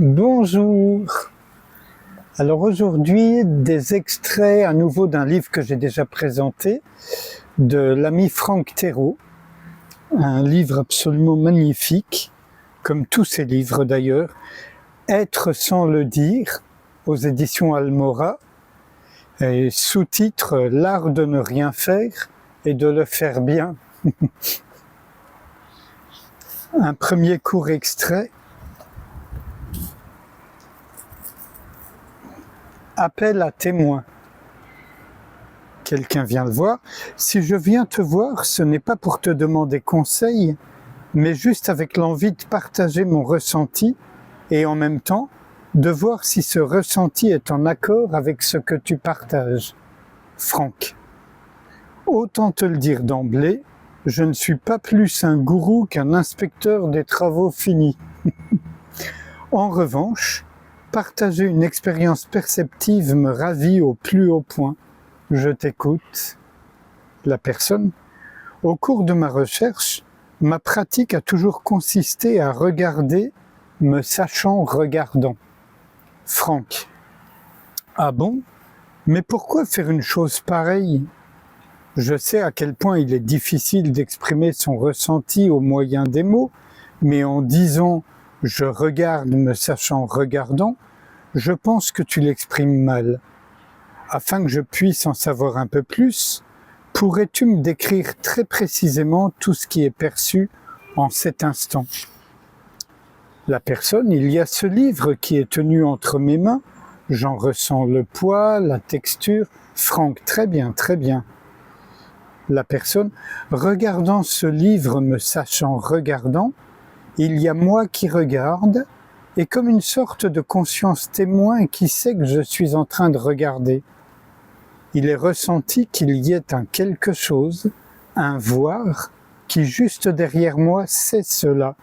Bonjour. Alors aujourd'hui, des extraits à nouveau d'un livre que j'ai déjà présenté, de l'ami Franck Thérault, un livre absolument magnifique, comme tous ses livres d'ailleurs, Être sans le dire, aux éditions Almora, et sous-titre L'art de ne rien faire et de le faire bien. Un premier court extrait. Appel à témoin. Quelqu'un vient le voir. Si je viens te voir, ce n'est pas pour te demander conseil, mais juste avec l'envie de partager mon ressenti et en même temps de voir si ce ressenti est en accord avec ce que tu partages. Franck. Autant te le dire d'emblée, je ne suis pas plus un gourou qu'un inspecteur des travaux finis. En revanche, partager une expérience perceptive me ravit au plus haut point. Je t'écoute. La personne. Au cours de ma recherche, ma pratique a toujours consisté à regarder, me sachant regardant. Franck. Ah bon? Mais pourquoi faire une chose pareille? Je sais à quel point il est difficile d'exprimer son ressenti au moyen des mots, mais en disant « je regarde me sachant regardant », je pense que tu l'exprimes mal. Afin que je puisse en savoir un peu plus, pourrais-tu me décrire très précisément tout ce qui est perçu en cet instant? La personne, il y a ce livre qui est tenu entre mes mains, j'en ressens le poids, la texture. Franck, très bien, très bien. La personne, regardant ce livre me sachant regardant, il y a moi qui regarde, et comme une sorte de conscience témoin qui sait que je suis en train de regarder. Il est ressenti qu'il y ait un quelque chose, un voir, qui juste derrière moi sait cela.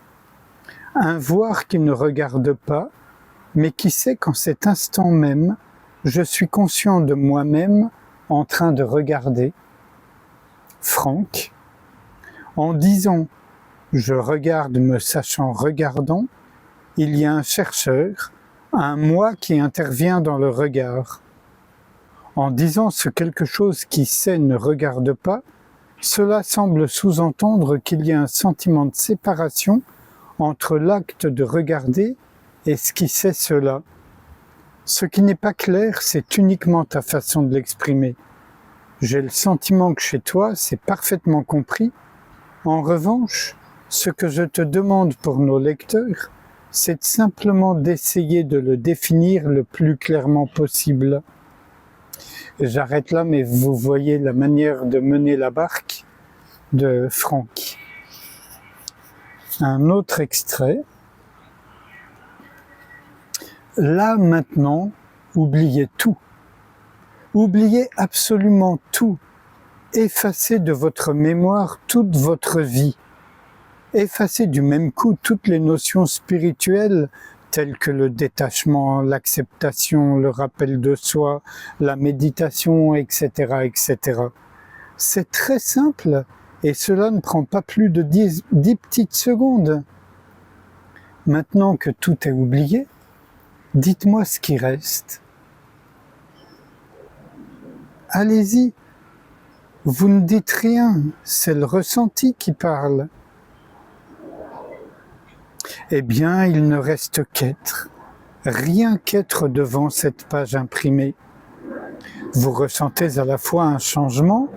Un voir qui ne regarde pas, mais qui sait qu'en cet instant même, je suis conscient de moi-même en train de regarder. Franck, en disant « je regarde me sachant regardant », il y a un chercheur, un moi qui intervient dans le regard. En disant ce quelque chose qui sait ne regarde pas, cela semble sous-entendre qu'il y a un sentiment de séparation entre l'acte de regarder et ce qui sait cela. Ce qui n'est pas clair, c'est uniquement ta façon de l'exprimer. J'ai le sentiment que chez toi, c'est parfaitement compris. En revanche, ce que je te demande pour nos lecteurs, c'est simplement d'essayer de le définir le plus clairement possible. J'arrête là, mais vous voyez la manière de mener la barque de Franck. Un autre extrait. Là, maintenant, oubliez tout. Oubliez absolument tout. Effacez de votre mémoire toute votre vie. Effacez du même coup toutes les notions spirituelles telles que le détachement, l'acceptation, le rappel de soi, la méditation, etc., etc. C'est très simple et cela ne prend pas plus de 10 petites secondes. Maintenant que tout est oublié, dites-moi ce qui reste. Allez-y, vous ne dites rien, c'est le ressenti qui parle. Eh bien, il ne reste qu'être, rien qu'être devant cette page imprimée. Vous ressentez à la fois un changement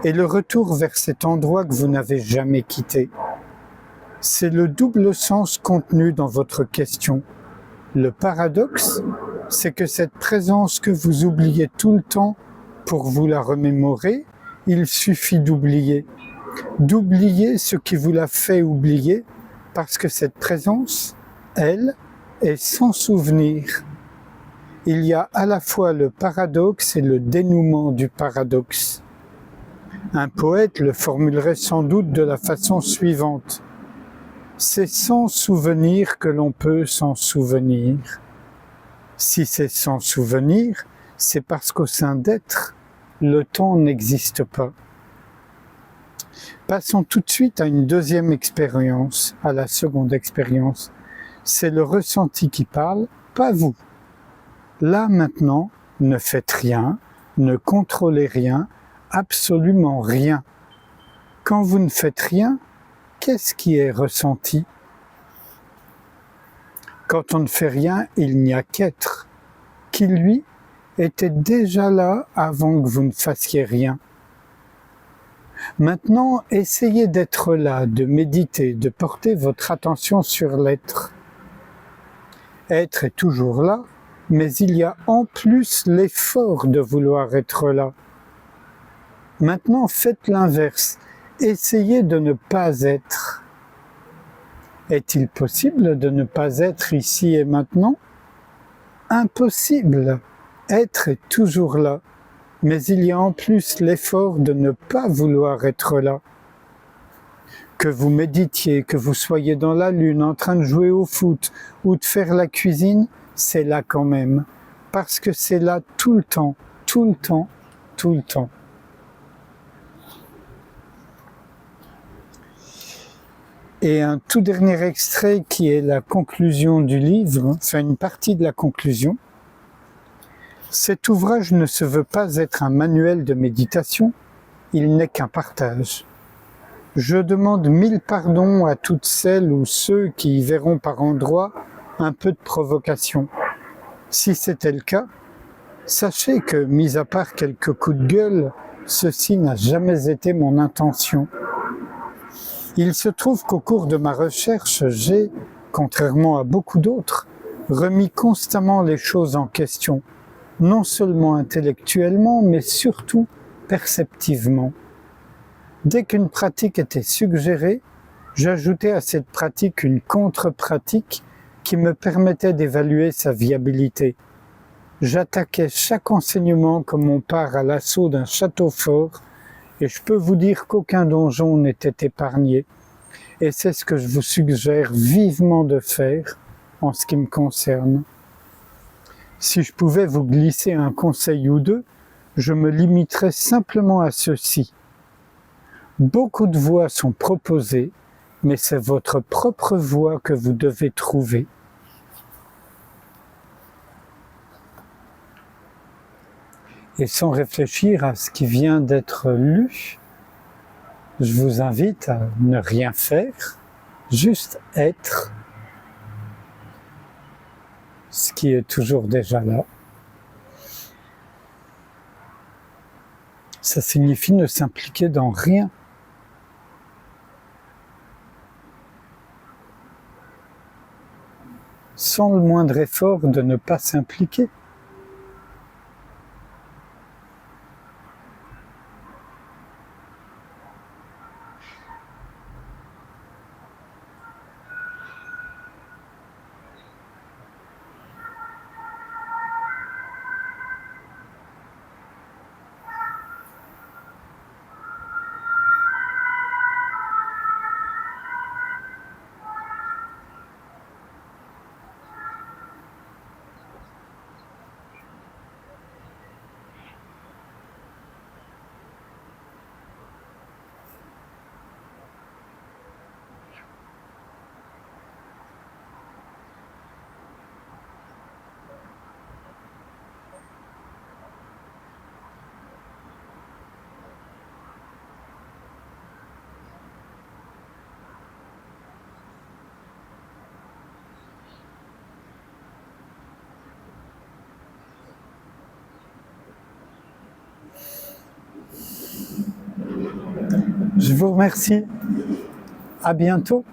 et le retour vers cet endroit que vous n'avez jamais quitté. C'est le double sens contenu dans votre question. Le paradoxe, c'est que cette présence que vous oubliez tout le temps, pour vous la remémorer, il suffit d'oublier. D'oublier ce qui vous l'a fait oublier, parce que cette présence, elle, est sans souvenir. Il y a à la fois le paradoxe et le dénouement du paradoxe. Un poète le formulerait sans doute de la façon suivante. C'est sans souvenir que l'on peut s'en souvenir. Si c'est sans souvenir, c'est parce qu'au sein d'être, le temps n'existe pas. Passons tout de suite à une deuxième expérience, à la seconde expérience. C'est le ressenti qui parle, pas vous. Là maintenant, ne faites rien, ne contrôlez rien, absolument rien. Quand vous ne faites rien, qu'est-ce qui est ressenti? Quand on ne fait rien, il n'y a qu'être, qui lui était déjà là avant que vous ne fassiez rien. Maintenant, essayez d'être là, de méditer, de porter votre attention sur l'être. Être est toujours là, mais il y a en plus l'effort de vouloir être là. Maintenant, faites l'inverse. Essayez de ne pas être. Est-il possible de ne pas être ici et maintenant? Impossible. Être est toujours là, mais il y a en plus l'effort de ne pas vouloir être là. Que vous méditiez, que vous soyez dans la lune en train de jouer au foot ou de faire la cuisine, c'est là quand même, parce que c'est là tout le temps, tout le temps, tout le temps. Et un tout dernier extrait qui est la conclusion du livre, enfin une partie de la conclusion. Cet ouvrage ne se veut pas être un manuel de méditation, il n'est qu'un partage. Je demande 1000 pardons à toutes celles ou ceux qui y verront par endroits un peu de provocation. Si c'était le cas, sachez que, mis à part quelques coups de gueule, ceci n'a jamais été mon intention. Il se trouve qu'au cours de ma recherche, j'ai, contrairement à beaucoup d'autres, remis constamment les choses en question, non seulement intellectuellement, mais surtout perceptivement. Dès qu'une pratique était suggérée, j'ajoutais à cette pratique une contre-pratique qui me permettait d'évaluer sa viabilité. J'attaquais chaque enseignement comme on part à l'assaut d'un château fort, et je peux vous dire qu'aucun donjon n'était épargné. Et c'est ce que je vous suggère vivement de faire en ce qui me concerne. Si je pouvais vous glisser un conseil ou deux, je me limiterais simplement à ceci. Beaucoup de voies sont proposées, mais c'est votre propre voie que vous devez trouver. Et sans réfléchir à ce qui vient d'être lu, je vous invite à ne rien faire, juste être, ce qui est toujours déjà là. Ça signifie ne s'impliquer dans rien. Sans le moindre effort de ne pas s'impliquer. Je vous remercie. À bientôt.